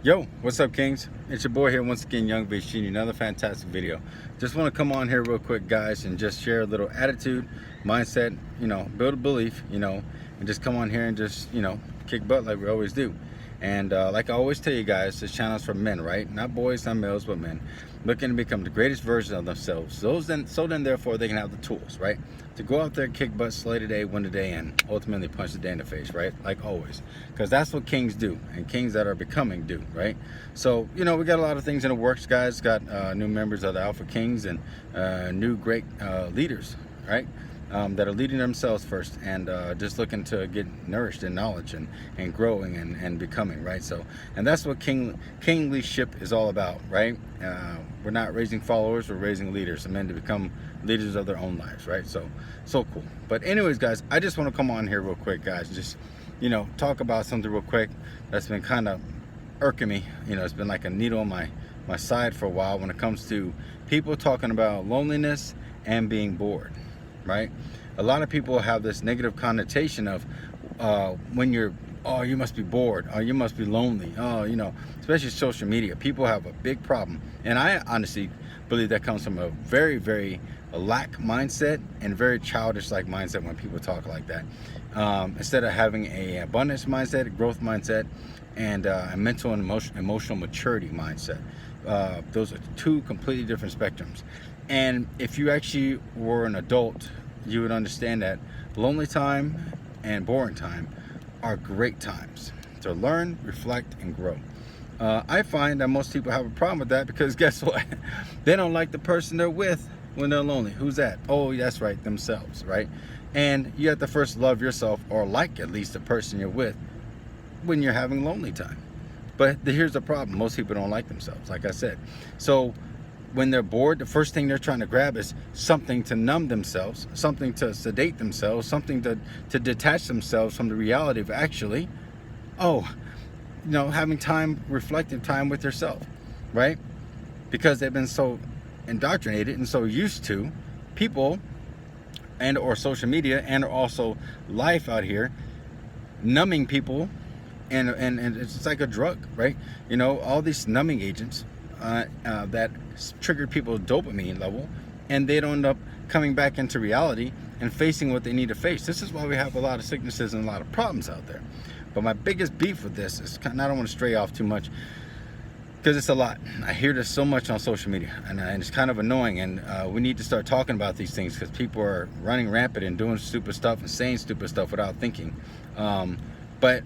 Yo, what's up, Kings? It's your boy here once again, Young Beach Jr. Another fantastic video. Just want to come on here real quick, guys, and just share a little attitude, mindset, build a belief, and just come on here and just, kick butt like we always do. And like I always tell you guys, this channel is for men, right? Not boys, not males, but men, looking to become the greatest version of themselves. So then, therefore, they can have the tools, right, to go out there, kick butt, slay today, win today, and ultimately punch the day in the face, right? Like always, because that's what kings do, and kings that are becoming do, right? So, we got a lot of things in the works, guys. Got new members of the Alpha Kings and new great leaders, right? That are leading themselves first and just looking to get nourished in knowledge and growing and becoming, right? So, and that's what kinglyship is all about, right? We're not raising followers, we're raising leaders, and men to become leaders of their own lives, right? So cool. But anyways, guys, I just want to come on here real quick, guys, just talk about something real quick that's been kind of irking me. It's been like a needle on my side for a while when it comes to people talking about loneliness and being bored, right? A lot of people have this negative connotation of when you're, oh, you must be bored, oh, you must be lonely, oh, especially social media. People have a big problem, and I honestly believe that comes from a very, very lack mindset and very childish like mindset when people talk like that. Instead of having a abundance mindset, a growth mindset, and a mental and emotional maturity mindset. Those are two completely different spectrums. And if you actually were an adult, you would understand that lonely time and boring time are great times to learn, reflect, and grow. I find that most people have a problem with that because guess what? They don't like the person they're with when they're lonely. Who's that? Oh, that's right, themselves, right? And you have to first love yourself, or like at least the person you're with, when you're having lonely time. But here's the problem. Most people don't like themselves, like I said. So when they're bored, the first thing they're trying to grab is something to numb themselves, something to sedate themselves, something to detach themselves from the reality of actually, having time, reflective time with yourself, right? Because they've been so indoctrinated and so used to people and or social media and also life out here numbing people, and it's like a drug, right? All these numbing agents that trigger people's dopamine level, and they don't end up coming back into reality and facing what they need to face. This is why we have a lot of sicknesses and a lot of problems out there. But my biggest beef with this is I don't want to stray off too much because it's a lot. I hear this so much on social media, and it's kind of annoying, and we need to start talking about these things because people are running rampant and doing stupid stuff and saying stupid stuff without thinking. But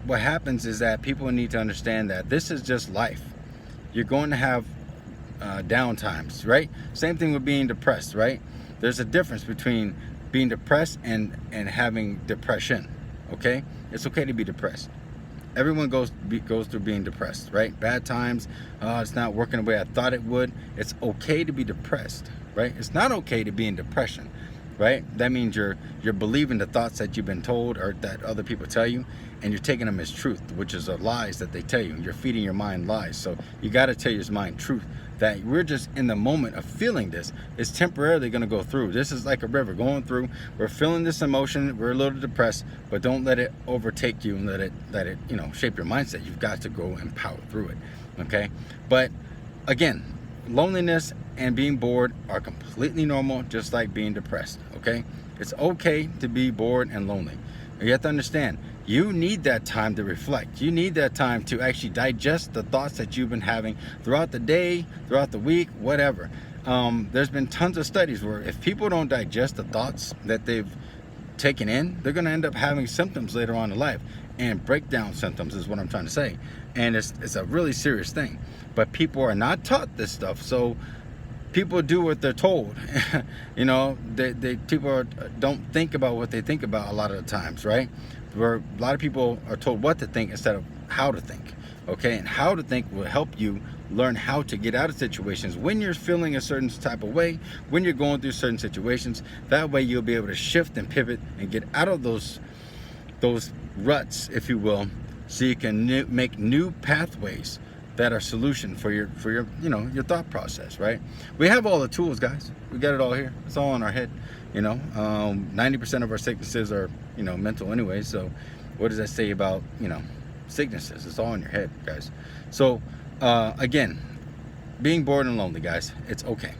what happens is that people need to understand that this is just life. You're going to have down times, right? Same thing with being depressed, right? There's a difference between being depressed and having depression, okay? It's okay to be depressed. Everyone goes through being depressed, right? Bad times, it's not working the way I thought it would. It's okay to be depressed, right? It's not okay to be in depression, right? That means you're believing the thoughts that you've been told or that other people tell you, and you're taking them as truth, which is the lies that they tell you. You're feeding your mind lies. So you got to tell your mind truth, that we're just in the moment of feeling this. It's temporarily going to go through. This is like a river going through. We're feeling this emotion. We're a little depressed, but don't let it overtake you and let it shape your mindset. You've got to go and power through it, okay? But again, loneliness and being bored are completely normal, just like being depressed, okay? It's okay to be bored and lonely. You have to understand, you need that time to reflect. You need that time to actually digest the thoughts that you've been having throughout the day, throughout the week, whatever. There's been tons of studies where if people don't digest the thoughts that they've taken in, they're going to end up having symptoms later on in life, and breakdown symptoms is what I'm trying to say. And it's a really serious thing. But people are not taught this stuff, so people do what they're told. People don't think about what they think about a lot of the times, right? Where a lot of people are told what to think instead of how to think, okay? And how to think will help you learn how to get out of situations when you're feeling a certain type of way, when you're going through certain situations. That way you'll be able to shift and pivot and get out of those ruts, if you will, so you can make new pathways that are solution for your your thought process, right? We have all the tools, guys. We got it all here. It's all in our head. 90% of our sicknesses are mental anyway. So what does that say about sicknesses. It's all in your head, guys. So again, being bored and lonely, guys, it's okay.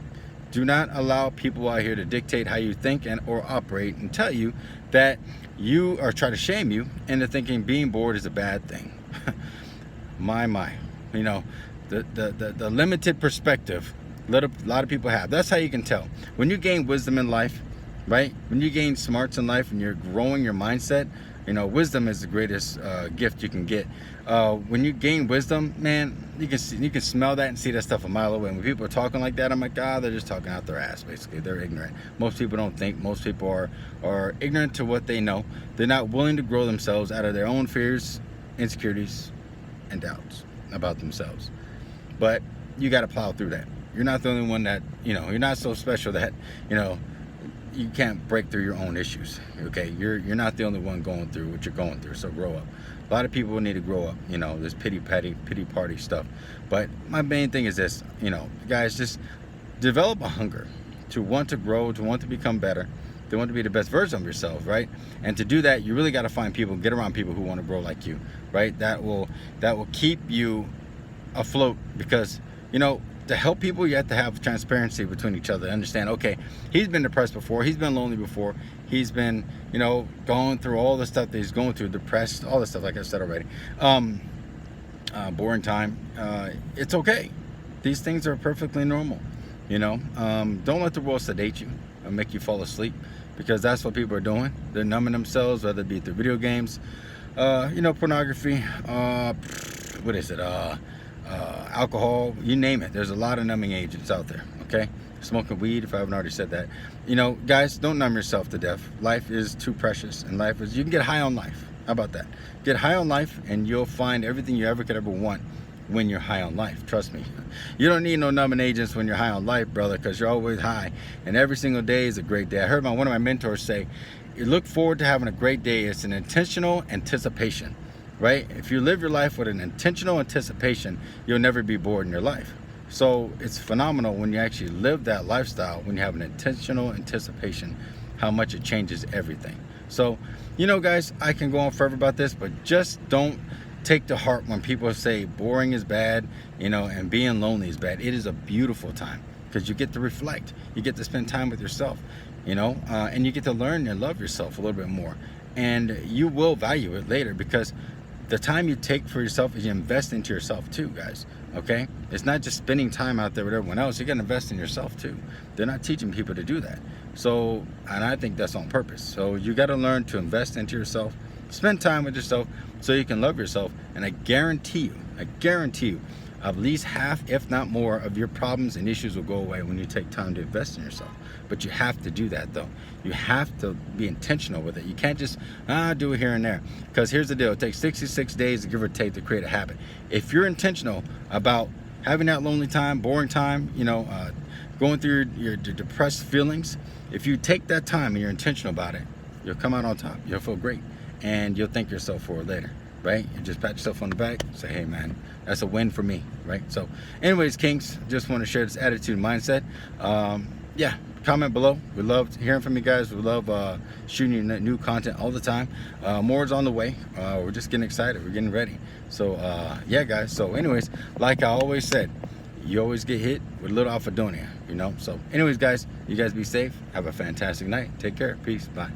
Do not allow people out here to dictate how you think and or operate and tell you that you, or try to shame you into thinking being bored is a bad thing. my, you know, the limited perspective a lot of people have. That's how you can tell. When you gain wisdom in life, right? When you gain smarts in life and you're growing your mindset, you know, wisdom is the greatest gift you can get. When you gain wisdom, man, you can smell that and see that stuff a mile away. And when people are talking like that, I'm like, they're just talking out their ass, basically. They're ignorant. Most people don't think. Most people are ignorant to what they know. They're not willing to grow themselves out of their own fears, insecurities, and doubts about themselves. But you got to plow through that. You're not the only one that, you know, you're not so special that, you know, you can't break through your own issues. Okay, you're not the only one going through what you're going through. So grow up. A lot of people need to grow up. You know, this pity party stuff. But my main thing is this. You know, guys, just develop a hunger to want to grow, to want to become better, to want to be the best version of yourself, right? And to do that, you really got to find people, get around people who want to grow like you, right? That will keep you afloat, because, you know, to help people, you have to have transparency between each other. Understand, okay, he's been depressed before, he's been lonely before, he's been, you know, going through all the stuff that he's going through, depressed, all this stuff, like I said already. Boring time. It's okay. These things are perfectly normal. You know, don't let the world sedate you and make you fall asleep, because that's what people are doing. They're numbing themselves, whether it be through video games, you know, pornography, what is it? Alcohol, you name it. There's a lot of numbing agents out there. Okay, smoking weed, if I haven't already said that. You know, guys, don't numb yourself to death. Life is too precious, and life is, you can get high on life. How about that? Get high on life, and you'll find everything you could ever want when you're high on life. Trust me. You don't need no numbing agents when you're high on life, brother, because you're always high, and every single day is a great day. I heard one of my mentors say, you look forward to having a great day. It's an intentional anticipation. Right? If you live your life with an intentional anticipation, you'll never be bored in your life. So it's phenomenal when you actually live that lifestyle, when you have an intentional anticipation, how much it changes everything. So, you know, guys, I can go on forever about this, but just don't take to heart when people say boring is bad, you know, and being lonely is bad. It is a beautiful time, because you get to reflect. You get to spend time with yourself, you know, and you get to learn and love yourself a little bit more. And you will value it later, because the time you take for yourself is you invest into yourself too, guys. Okay, it's not just spending time out there with everyone else. You got to invest in yourself too. They're not teaching people to do that. So, and I think that's on purpose. So you got to learn to invest into yourself, spend time with yourself, so you can love yourself. And I guarantee you, at least half, if not more, of your problems and issues will go away when you take time to invest in yourself. But you have to do that, though. You have to be intentional with it. You can't just do it here and there. Because here's the deal. It takes 66 days, give or take, to create a habit. If you're intentional about having that lonely time, boring time, you know, going through your depressed feelings, if you take that time and you're intentional about it, you'll come out on top. You'll feel great. And you'll thank yourself for it later. Right? You just pat yourself on the back, say, hey man, that's a win for me, right? So anyways, Kings, just want to share this attitude mindset. Yeah, comment below. We love hearing from you guys. We love shooting you new content all the time. More is on the way. We're just getting excited. We're getting ready. So yeah, guys. So anyways, like I always said, you always get hit with a little alphadonia, you know? So anyways, guys, you guys be safe. Have a fantastic night. Take care. Peace. Bye.